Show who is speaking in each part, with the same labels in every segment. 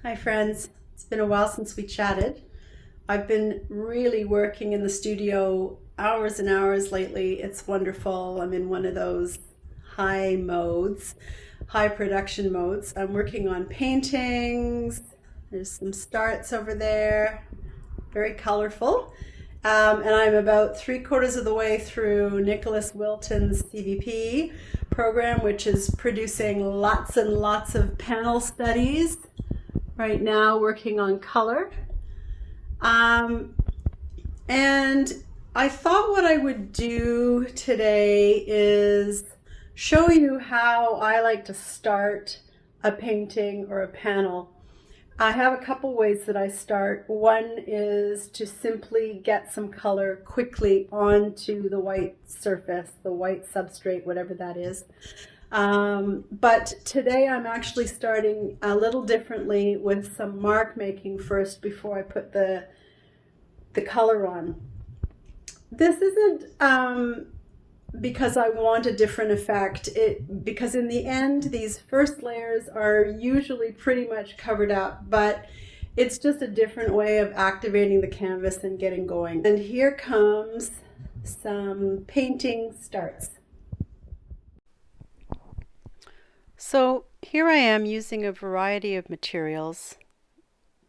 Speaker 1: Hi friends, it's been a while since we chatted. I've been really working in the studio hours and hours lately. It's wonderful. I'm in one of those high modes, high production modes. I'm working on paintings. There's some starts over there, very colorful. And I'm about 3/4 of the way through Nicholas Wilton's CVP program, which is producing lots and lots of panel studies right now, working on color. Um, and I thought what I would do today is show you how I like to start a painting or a panel. I have a couple ways that I start. One is to simply get some color quickly onto the white surface, the white substrate, whatever that is. But today I'm actually starting a little differently with some mark making first before I put the color on. This isn't because I want a different effect. Because in the end, these first layers are usually pretty much covered up, but it's just a different way of activating the canvas and getting going. And here comes some painting starts. So here I am using a variety of materials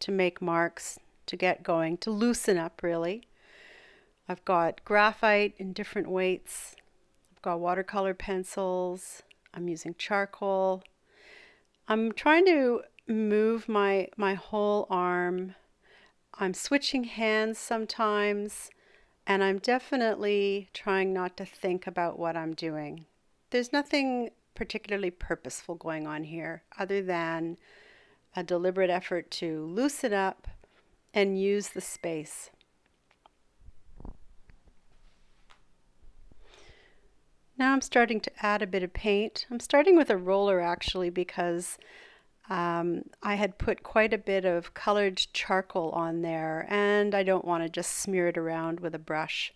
Speaker 1: to make marks, to get going, to loosen up really. I've got graphite in different weights. I've got watercolor pencils. I'm using charcoal. I'm trying to move my whole arm. I'm switching hands sometimes, and I'm definitely trying not to think about what I'm doing. There's nothing particularly purposeful going on here other than a deliberate effort to loosen up and use the space. Now I'm starting to add a bit of paint. I'm starting with a roller actually because I had put quite a bit of colored charcoal on there and I don't want to just smear it around with a brush.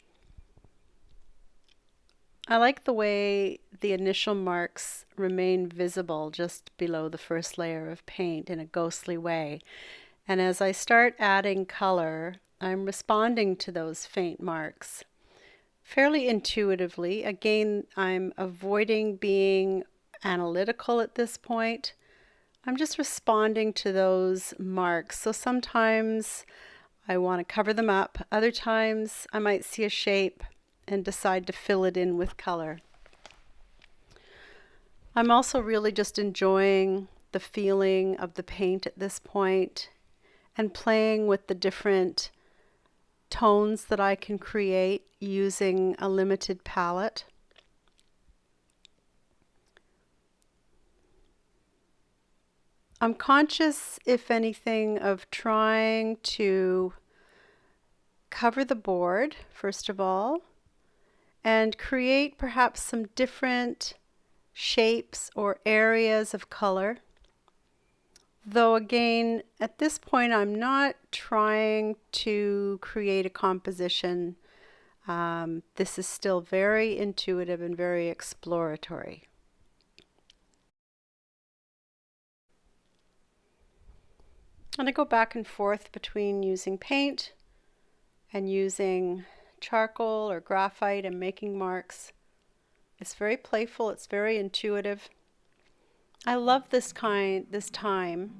Speaker 1: I like the way the initial marks remain visible just below the first layer of paint in a ghostly way. And as I start adding color, I'm responding to those faint marks fairly intuitively. Again, I'm avoiding being analytical at this point. I'm just responding to those marks. So sometimes I want to cover them up. Other times I might see a shape and decide to fill it in with color. I'm also really just enjoying the feeling of the paint at this point and playing with the different tones that I can create using a limited palette. I'm conscious, if anything, of trying to cover the board, first of all, and create perhaps some different shapes or areas of color. Though again, at this point, I'm not trying to create a composition. This is still very intuitive and very exploratory. And I go back and forth between using paint and using charcoal or graphite and making marks. It's very playful, it's very intuitive. I love this time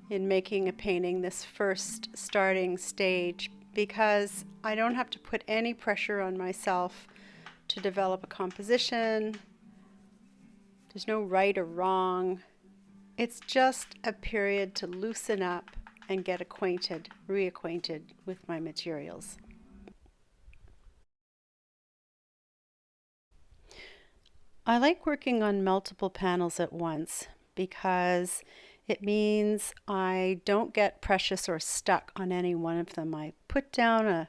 Speaker 1: in making a painting, this first starting stage, because I don't have to put any pressure on myself to develop a composition. There's no right or wrong. It's just a period to loosen up and get reacquainted with my materials. I like working on multiple panels at once because it means I don't get precious or stuck on any one of them. I put down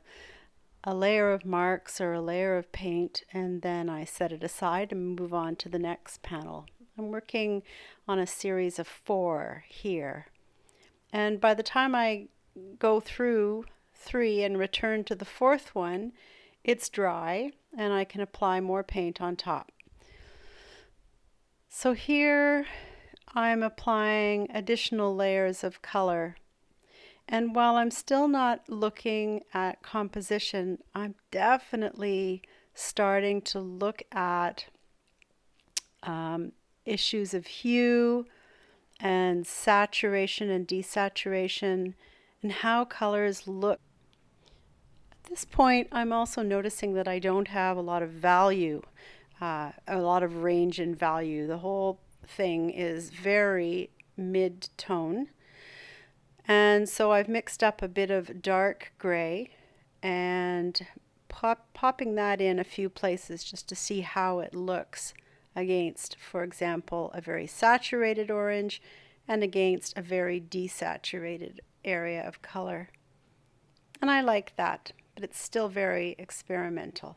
Speaker 1: a layer of marks or a layer of paint and then I set it aside and move on to the next panel. I'm working on a series of 4 here. And by the time I go through 3 and return to the 4th one, it's dry and I can apply more paint on top. So here I'm applying additional layers of color. And while I'm still not looking at composition, I'm definitely starting to look at issues of hue and saturation and desaturation and how colors look. At this point, I'm also noticing that I don't have a lot of value, a lot of range in value. The whole thing is very mid-tone. And so I've mixed up a bit of dark gray and popping that in a few places just to see how it looks against, for example, a very saturated orange and against a very desaturated area of color. And I like that, but it's still very experimental.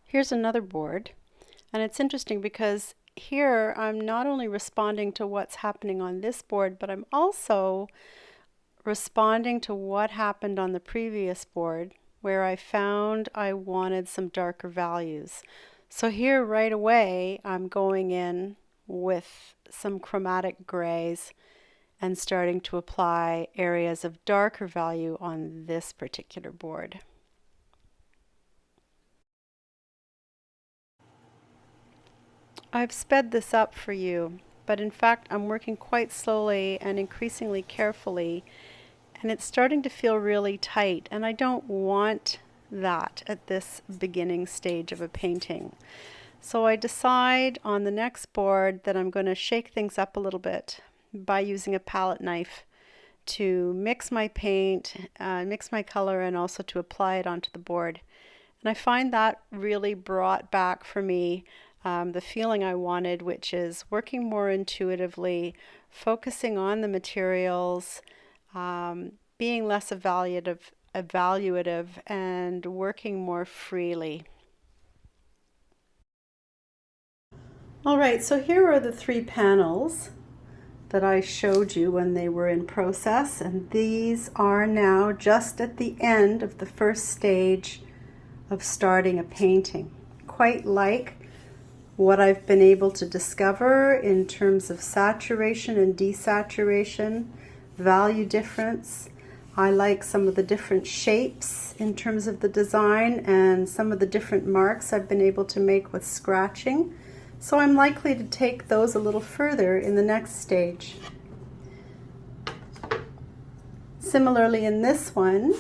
Speaker 1: Here's another board, and it's interesting because here I'm not only responding to what's happening on this board, but I'm also responding to what happened on the previous board where I found I wanted some darker values. So here right away I'm going in with some chromatic grays and starting to apply areas of darker value on this particular board. I've sped this up for you, but in fact I'm working quite slowly and increasingly carefully, and it's starting to feel really tight, and I don't want that at this beginning stage of a painting. So I decide on the next board that I'm going to shake things up a little bit by using a palette knife to mix my paint, mix my color, and also to apply it onto the board. And I find that really brought back for me the feeling I wanted, which is working more intuitively, focusing on the materials, being less evaluative, and working more freely. All right, so here are the 3 panels that I showed you when they were in process, and these are now just at the end of the first stage of starting a painting. Quite like what I've been able to discover in terms of saturation and desaturation, value difference. I like some of the different shapes in terms of the design and some of the different marks I've been able to make with scratching. So I'm likely to take those a little further in the next stage. Similarly in this one,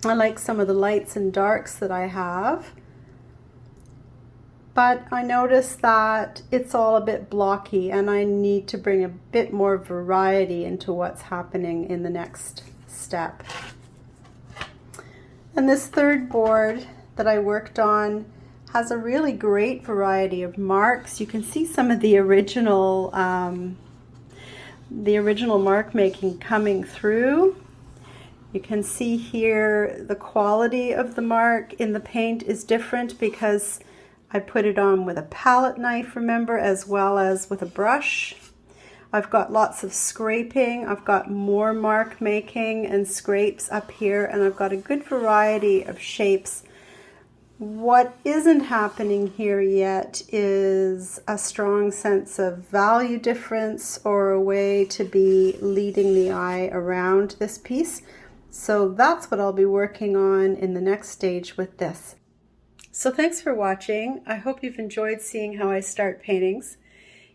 Speaker 1: I like some of the lights and darks that I have, but I notice that it's all a bit blocky and I need to bring a bit more variety into what's happening in the next step. And this third board that I worked on has a really great variety of marks. You can see some of the original mark making coming through. You can see here the quality of the mark in the paint is different because I put it on with a palette knife, remember, as well as with a brush. I've got lots of scraping, I've got more mark making and scrapes up here, and I've got a good variety of shapes. What isn't happening here yet is a strong sense of value difference or a way to be leading the eye around this piece. So that's what I'll be working on in the next stage with this. So thanks for watching. I hope you've enjoyed seeing how I start paintings.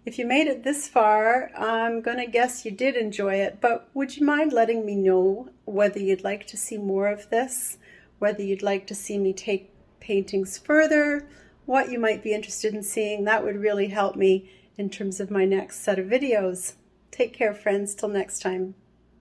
Speaker 1: If you made it this far, I'm going to guess you did enjoy it, but would you mind letting me know whether you'd like to see more of this, whether you'd like to see me take paintings further, what you might be interested in seeing? That would really help me in terms of my next set of videos. Take care, friends. Till next time.